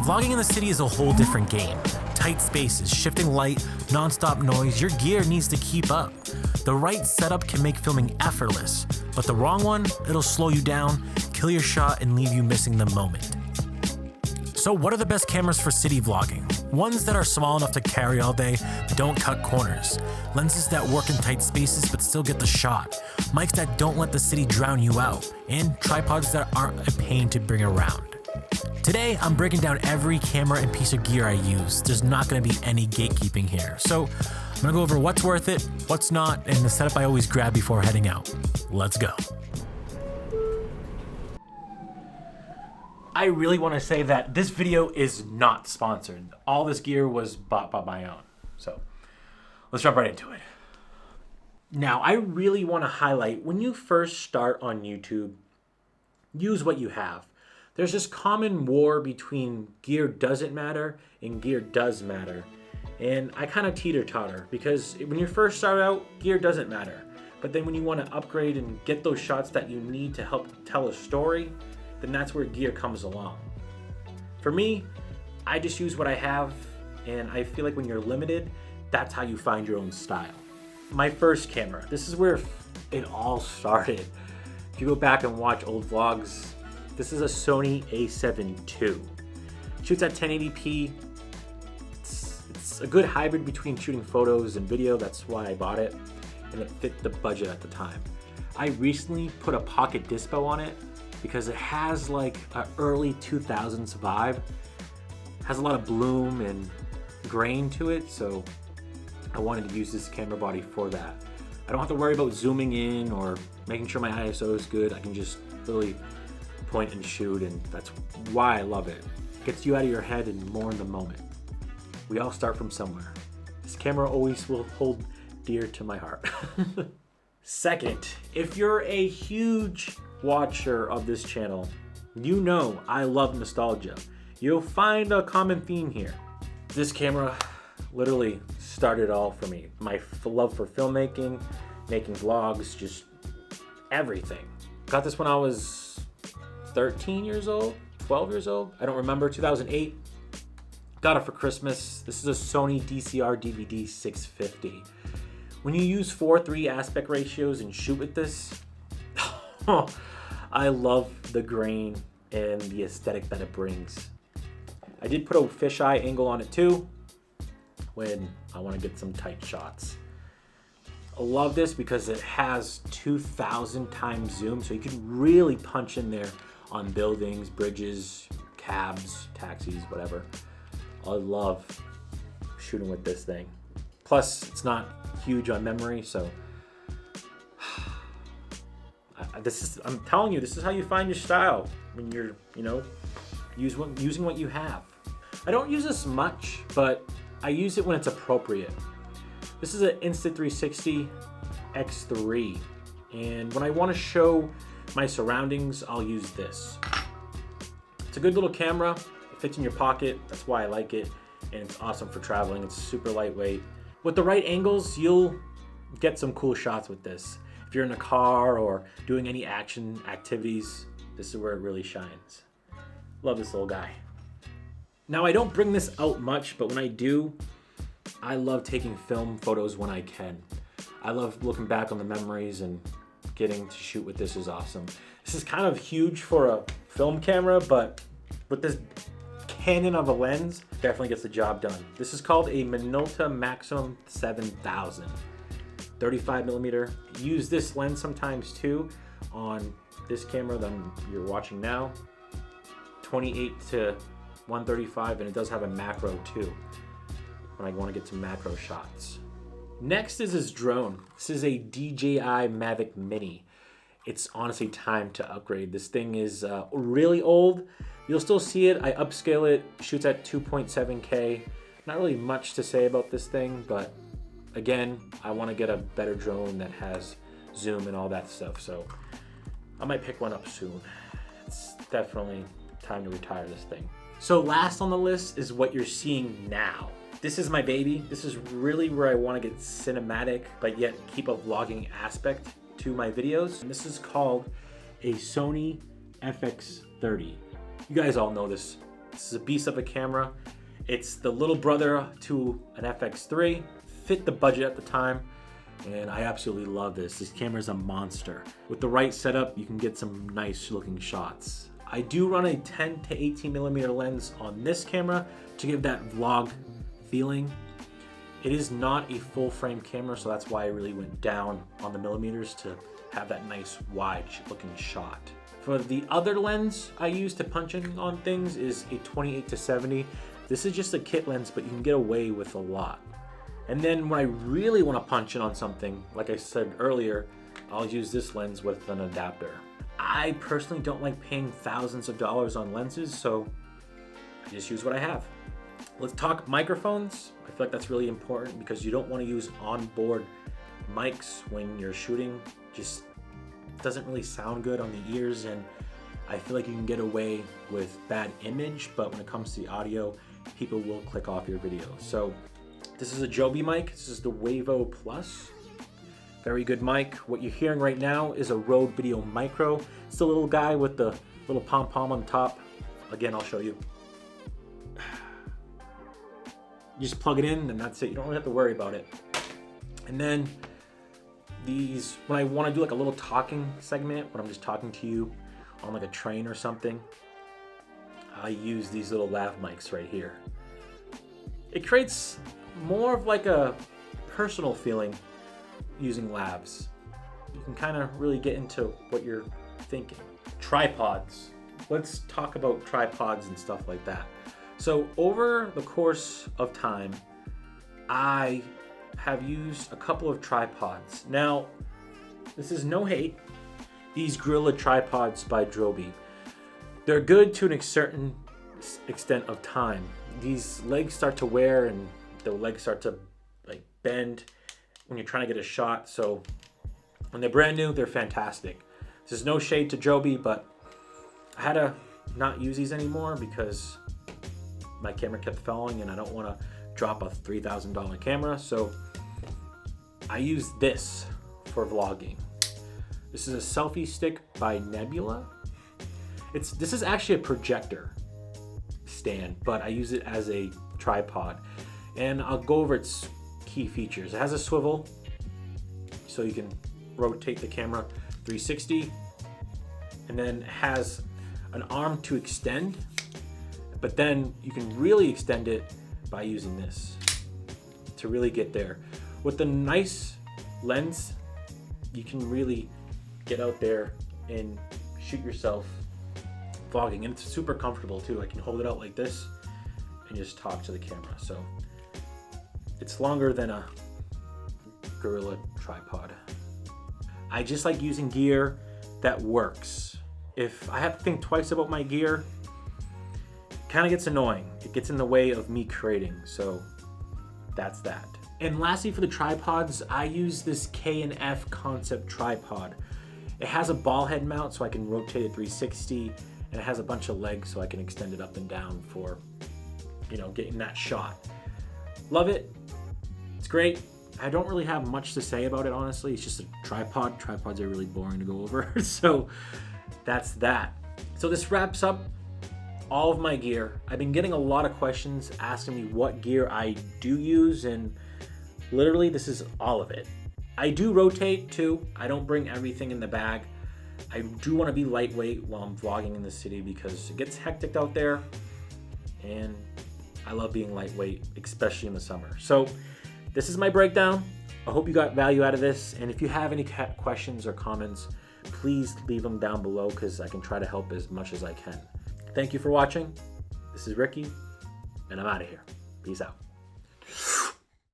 Vlogging in the city is a whole different game. Tight spaces, shifting light, non-stop noise, your gear needs to keep up. The right setup can make filming effortless, but the wrong one, it'll slow you down, kill your shot, and leave you missing the moment. So what are the best cameras for city vlogging? Ones that are small enough to carry all day, but don't cut corners. Lenses that work in tight spaces but still get the shot. Mics that don't let the city drown you out. And tripods that aren't a pain to bring around. Today, I'm breaking down every camera and piece of gear I use. There's not gonna be any gatekeeping here. So I'm gonna go over what's worth it, what's not, and the setup I always grab before heading out. Let's go. I really want to say that this video is not sponsored. All this gear was bought by my own. So let's jump right into it. Now, I really want to highlight when you first start on YouTube, use what you have. There's this common war between gear doesn't matter and gear does matter. And I kind of teeter-totter because when you first start out, gear doesn't matter. But then when you want to upgrade and get those shots that you need to help tell a story, then that's where gear comes along. For me, I just use what I have, and I feel like when you're limited, that's how you find your own style. My first camera, this is where it all started. If you go back and watch old vlogs, this is a Sony a7 II. Shoots at 1080p. It's a good hybrid between shooting photos and video, that's why I bought it, and it fit the budget at the time. I recently put a pocket dispo on it, because it has like an early 2000s vibe. Has a lot of bloom and grain to it, so I wanted to use this camera body for that. I don't have to worry about zooming in or making sure my ISO is good. I can just really point and shoot, and that's why I love it. It gets you out of your head and more in the moment. We all start from somewhere. This camera always will hold dear to my heart. Second, if you're a huge watcher of this channel, you know I love nostalgia. You'll find a common theme here. This camera literally started it all for me. My love for filmmaking, making vlogs, just everything. Got this when I was 13 years old, 12 years old. I don't remember, 2008. Got it for Christmas. This is a Sony DCR DVD 650. When you use 4:3 aspect ratios and shoot with this, I love the grain and the aesthetic that it brings. I did put a fisheye angle on it too when I want to get some tight shots. I love this because it has 2000 times zoom, so you can really punch in there on buildings, bridges, cabs, taxis, whatever. I love shooting with this thing. Plus, it's not huge on memory, so I'm telling you, this is how you find your style when you're, using what you have. I don't use this much, but I use it when it's appropriate. This is an Insta360 X3, and when I want to show my surroundings, I'll use this. It's a good little camera. It fits in your pocket. That's why I like it, and it's awesome for traveling. It's super lightweight. With the right angles, you'll get some cool shots with this. If you're in a car or doing any action activities, this is where it really shines. Love this little guy. Now, I don't bring this out much, but when I do, I love taking film photos when I can. I love looking back on the memories, and getting to shoot with this is awesome. This is kind of huge for a film camera, but with this cannon of a lens, definitely gets the job done. This is called a MINOLTA MAXXUM 7000. 35mm. Use this lens sometimes too on this camera that you're watching now. 28 to 135, and it does have a macro too when I want to get some macro shots. Next is this drone. This is a DJI MAVIC Mini. It's honestly time to upgrade. This thing is really old. You'll still see it. I upscale it. Shoots at 2.7K. Not really much to say about this thing, but again, I want to get a better drone that has zoom and all that stuff, so I might pick one up soon. It's definitely time to retire this thing. So last on the list is what you're seeing now. This is my baby. This is really where I want to get cinematic, but yet keep a vlogging aspect to my videos. And this is called a Sony FX30. You guys all know this This is a beast of a camera. It's the little brother to an FX3, fit the budget at the time, and I absolutely love this. This camera is a monster. With the right setup, you can get some nice looking shots. I do run a 10 to 18 millimeter lens on this camera to give that vlog feeling. It is not a full frame camera, so that's why I really went down on the millimeters to have that nice wide looking shot. For the other lens I use to punch in on things is a 28 to 70. This is just a kit lens, but you can get away with a lot. And then when I really want to punch in on something, like I said earlier, I'll use this lens with an adapter. I personally don't like paying thousands of dollars on lenses, so I just use what I have. Let's talk microphones. I feel like that's really important because you don't want to use onboard mics when you're shooting. Just doesn't really sound good on the ears, and I feel like you can get away with bad image, but when it comes to the audio, people will click off your video. So this is a JOBY mic. This is the WAVO Plus. Very good mic. What you're hearing right now is a Rode Video Micro. It's the little guy with the little pom-pom on the top. Again, I'll show you. You just plug it in and that's it. You don't really have to worry about it. And then these, when I want to do like a little talking segment, when I'm just talking to you on like a train or something, I use these little lav mics right here. It creates more of like a personal feeling using lavs. You can kind of really get into what you're thinking. Tripods. Let's talk about tripods and stuff like that. So over the course of time, I have used a couple of tripods. Now, this is no hate. These Gorilla tripods by JOBY. They're good to a certain extent of time. These legs start to wear and the legs start to like bend when you're trying to get a shot. So when they're brand new, they're fantastic. There's no shade to JOBY, but I had to not use these anymore because my camera kept falling and I don't want to drop a $3,000 camera. So I use this for vlogging. This is a selfie stick by Nebula. This is actually a projector stand, but I use it as a tripod. And I'll go over its key features. It has a swivel, so you can rotate the camera 360, and then it has an arm to extend, but then you can really extend it by using this to really get there. With the nice lens, you can really get out there and shoot yourself vlogging, and it's super comfortable too. I can hold it out like this and just talk to the camera. So it's longer than a Gorilla tripod. I just like using gear that works. If I have to think twice about my gear, it kind of gets annoying. It gets in the way of me creating, so that's that. And lastly, for the tripods, I use this K&F Concept tripod. It has a ball head mount so I can rotate it 360, and it has a bunch of legs so I can extend it up and down for, getting that shot. Love it. It's great. I don't really have much to say about it, honestly. It's just a tripod. Tripods are really boring to go over. So that's that. So this wraps up all of my gear. I've been getting a lot of questions asking me what gear I do use, and literally this is all of it. I do rotate too. I don't bring everything in the bag. I do want to be lightweight while I'm vlogging in the city because it gets hectic out there, and I love being lightweight, especially in the summer. So this is my breakdown. I hope you got value out of this, and if you have any questions or comments, please leave them down below because I can try to help as much as I can. Thank you for watching. This is Ricky, and I'm out of here. Peace out.